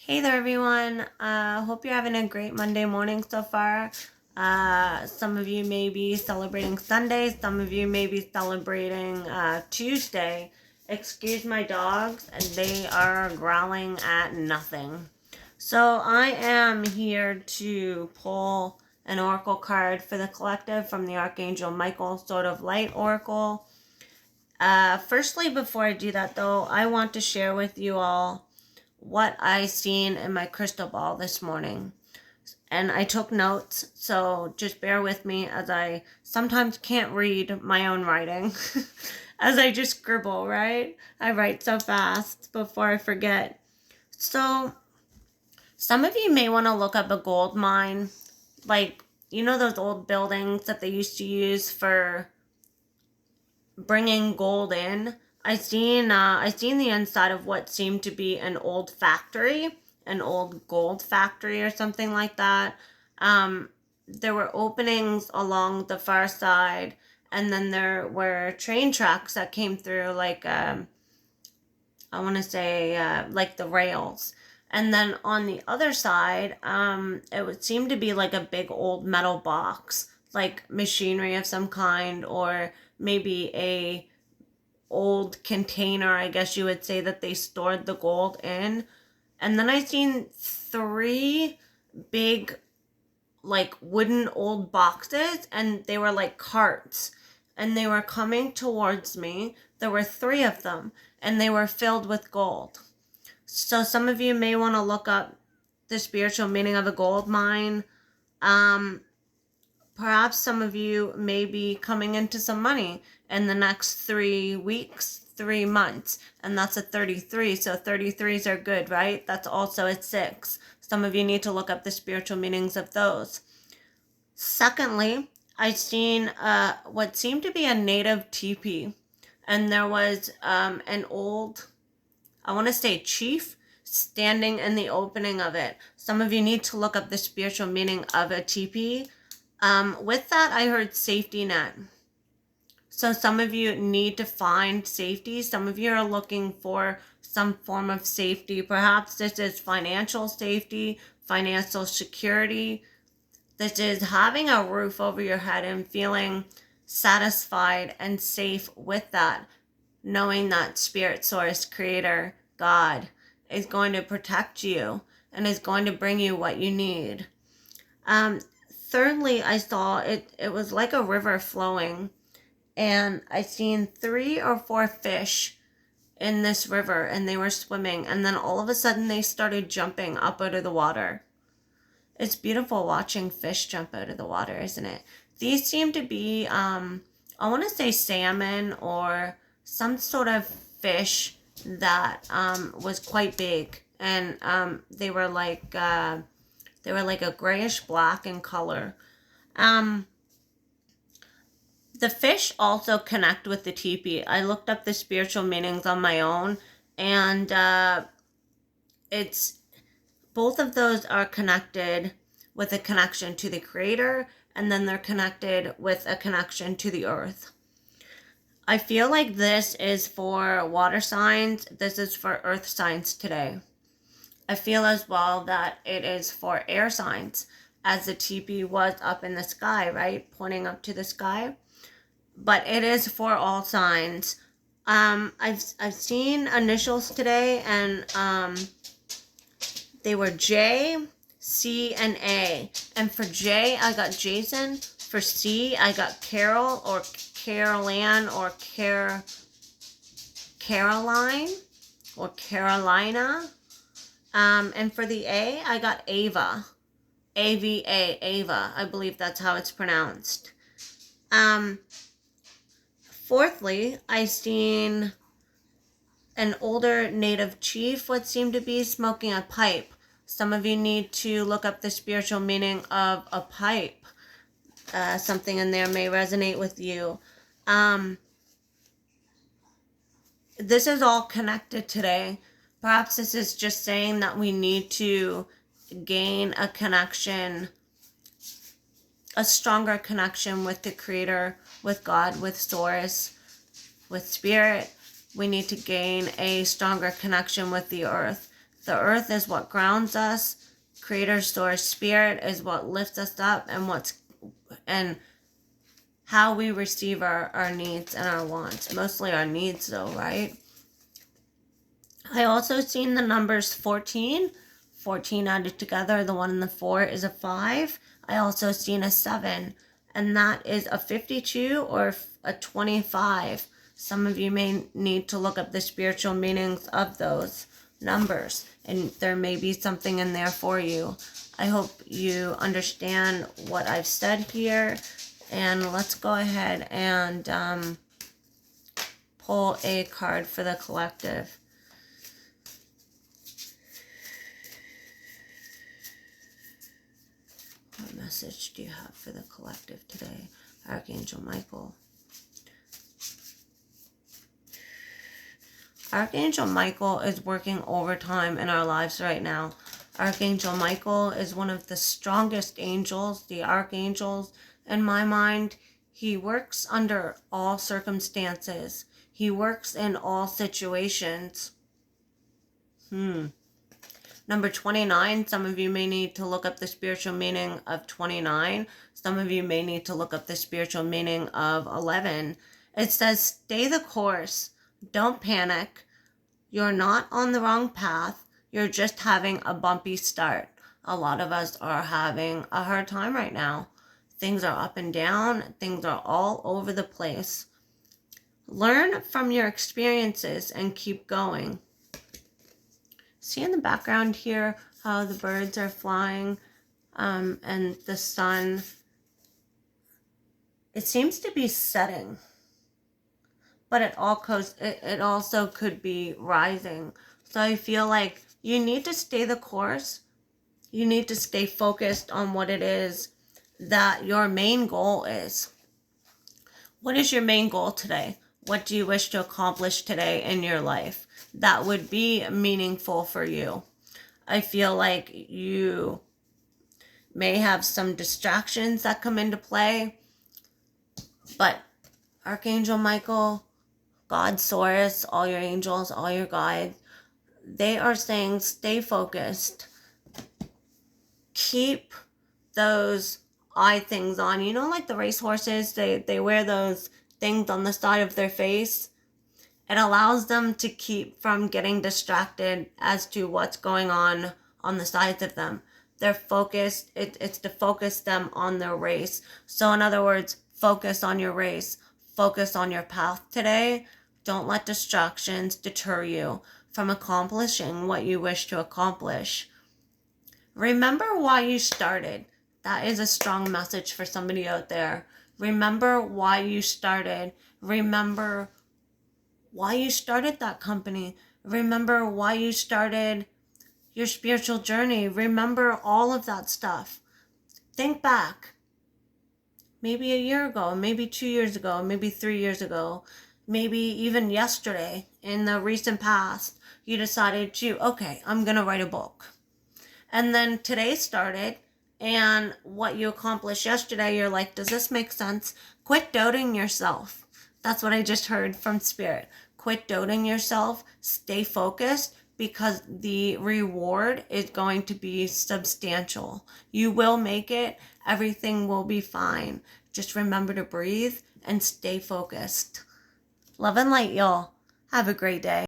Hey there, everyone. Hope you're having a great Monday morning so far. Some of you may be celebrating Sunday, some of you may be celebrating Tuesday. Excuse my dogs, and they are growling at nothing. So, I am here to pull an oracle card for the collective from the Archangel Michael Sword of Light Oracle. Firstly, before I do that, though, I want to share with you all what I seen in my crystal ball this morning. And I took notes, so just bear with me as I sometimes can't read my own writing. As I just scribble, right? I write so fast before I forget. So, some of you may want to look up a gold mine. Like, those old buildings that they used to use for bringing gold in. I seen the inside of what seemed to be an old factory, an old gold factory or something like that. There were openings along the far side, and then there were train tracks that came through, like I want to say like the rails. And then on the other side, it would seem to be like a big old metal box, like machinery of some kind, or maybe a old container, I guess you would say, that they stored the gold in. And then I seen three big, like, wooden old boxes, and they were like carts, and they were coming towards me. There were three of them, and they were filled with gold. So some of you may want to look up the spiritual meaning of a gold mine. Um, Perhaps some of you may be coming into some money in the next 3 weeks, 3 months, and that's a 33. So 33s are good, right? That's also a 6. Some of you need to look up the spiritual meanings of those. Secondly, I seen what seemed to be a native teepee, and there was an old, I want to say, chief standing in the opening of it. Some of you need to look up the spiritual meaning of a teepee. With that, I heard safety net. So some of you need to find safety. Some of you are looking for some form of safety. Perhaps this is financial safety, financial security. This is having a roof over your head and feeling satisfied and safe with that, knowing that Spirit Source, Creator, God is going to protect you and is going to bring you what you need. Thirdly, I saw it was like a river flowing, and I seen 3 or 4 fish in this river, and they were swimming, and then all of a sudden they started jumping up out of the water. It's beautiful watching fish jump out of the water, isn't it? These seem to be I want to say salmon or some sort of fish that was quite big, and they were like a grayish black in color. The fish also connect with the teepee. I looked up the spiritual meanings on my own, and it's both of those are connected with a connection to the Creator, and then they're connected with a connection to the earth. I feel like this is for water signs. This is for earth signs today. I feel as well that it is for air signs, as the teepee was up in the sky, right? Pointing up to the sky. But it is for all signs. I've seen initials today, and they were J, C, and A. And for J, I got Jason. For C, I got Carol or Caroline or Caroline or Carolina. And for the A, I got Ava. AVA, Ava. I believe that's how it's pronounced. Fourthly, I seen an older native chief, what seemed to be smoking a pipe. Some of you need to look up the spiritual meaning of a pipe. Something in there may resonate with you. This is all connected today. Perhaps this is just saying that we need to gain a connection, a stronger connection with the Creator, with God, with Source, with Spirit. We need to gain a stronger connection with the earth. The earth is what grounds us. Creator Source Spirit is what lifts us up, and how we receive our needs and our wants. Mostly our needs though, right? I also seen the numbers 14. 14 added together, the 1 and the 4 is a 5. I also seen a 7, and that is a 52 or a 25. Some of you may need to look up the spiritual meanings of those numbers, and there may be something in there for you. I hope you understand what I've said here, and let's go ahead and pull a card for the collective. What message do you have for the collective today, Archangel Michael? Archangel Michael is working overtime in our lives right now. Archangel Michael is one of the strongest angels, the archangels. In my mind, he works under all circumstances. He works in all situations. Number 29, some of you may need to look up the spiritual meaning of 29. Some of you may need to look up the spiritual meaning of 11. It says, stay the course. Don't panic. You're not on the wrong path. You're just having a bumpy start. A lot of us are having a hard time right now. Things are up and down. Things are all over the place. Learn from your experiences and keep going. See in the background here how the birds are flying and the sun. It seems to be setting, but it also could be rising. So I feel like you need to stay the course. You need to stay focused on what it is that your main goal is. What is your main goal today? What do you wish to accomplish today in your life that would be meaningful for you? I feel like you may have some distractions that come into play, but Archangel Michael, God Source, all your angels, all your guides, they are saying stay focused. Keep those eye things on. You know, like the racehorses, they wear those things on the side of their face. It allows them to keep from getting distracted as to what's going on the sides of them. They're focused. It's to focus them on their race. So in other words, focus on your race. Focus on your path today. Don't let distractions deter you from accomplishing what you wish to accomplish. Remember why you started. That is a strong message for somebody out there. Remember why you started. Remember why you started that company. Remember why you started your spiritual journey. Remember all of that stuff. Think back. Maybe a year ago, maybe 2 years ago, maybe 3 years ago, maybe even yesterday in the recent past, you decided to, okay, I'm going to write a book. And then today started, and what you accomplished yesterday, you're like, does this make sense? Quit doubting yourself. That's what I just heard from Spirit. Quit doubting yourself. Stay focused, because the reward is going to be substantial. You will make it. Everything will be fine. Just remember to breathe and stay focused. Love and light, y'all. Have a great day.